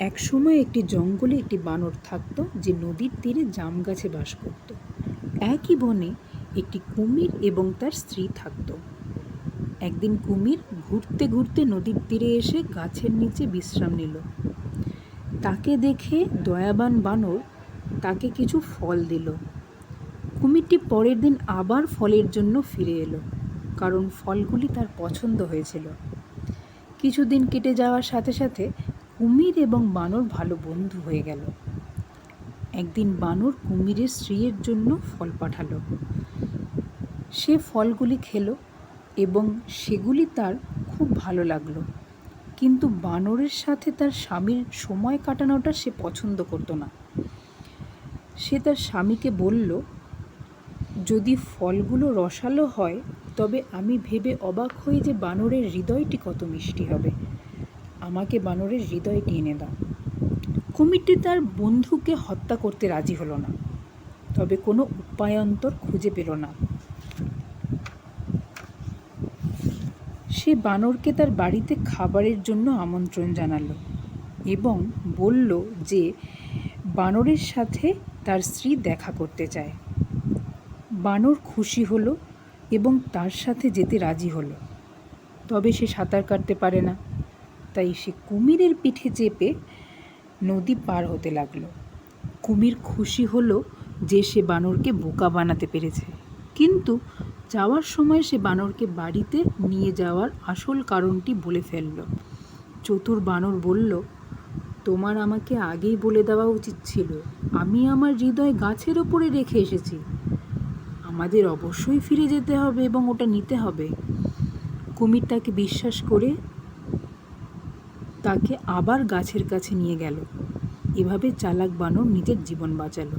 একসময় একটি জঙ্গলে একটি বানর থাকত যে নদীর তীরে জাম গাছে বাস করত। একই বনে একটি কুমির এবং তার স্ত্রী থাকত। একদিন কুমির ঘুরতে ঘুরতে নদীর তীরে এসে গাছের নিচে বিশ্রাম নিল। তাকে দেখে দয়াবান বানর তাকে কিছু ফল দিল। কুমিরটি পরের দিন আবার ফলের জন্য ফিরে এলো, কারণ ফলগুলি তার পছন্দ হয়েছিল। কিছুদিন কেটে যাওয়ার সাথে সাথে কুমির এবং বানর ভালো বন্ধু হয়ে গেল। একদিন বানর কুমিরের স্ত্রীর জন্য ফল পাঠালো। সে ফলগুলি খেলো এবং সেগুলি তার খুব ভালো লাগলো, কিন্তু বানরের সাথে তার স্বামীর সময় কাটানোটা সে পছন্দ করতো না। সে তার স্বামীকে বলল, যদি ফলগুলো রসালো হয় তবে আমি ভেবে অবাক হই যে বানরের হৃদয়টি কত মিষ্টি হবে। আমাকে বানরের হৃদয়টি এনে দাও। কুমিরটি তার বন্ধুকে হত্যা করতে রাজি হলো না, তবে কোনো উপায়ান্তর খুঁজে পেল না। সে বানরকে তার বাড়িতে খাবারের জন্য আমন্ত্রণ জানালো এবং বলল যে বানরের সাথে তার স্ত্রী দেখা করতে চায়। বানর খুশি হলো এবং তার সাথে যেতে রাজি হলো, তবে সে সাঁতার কাটতে পারে না, তাই সে কুমিরের পিঠে চেপে নদী পার হতে লাগলো। কুমির খুশি হলো যে সে বানরকে বোকা বানাতে পেরেছে, কিন্তু যাওয়ার সময় সে বানরকে বাড়িতে নিয়ে যাওয়ার আসল কারণটি বলে ফেলল। চতুর বানর বলল, তোমার আমাকে আগেই বলে দেওয়া উচিত ছিল। আমি আমার হৃদয় গাছের ওপরে রেখে এসেছি। আমাদের অবশ্যই ফিরে যেতে হবে এবং ওটা নিতে হবে। কুমির তাকে বিশ্বাস করে তাকে আবার গাছের কাছে নিয়ে গেল। এভাবে চালাক বানর নিজের জীবন বাঁচালো।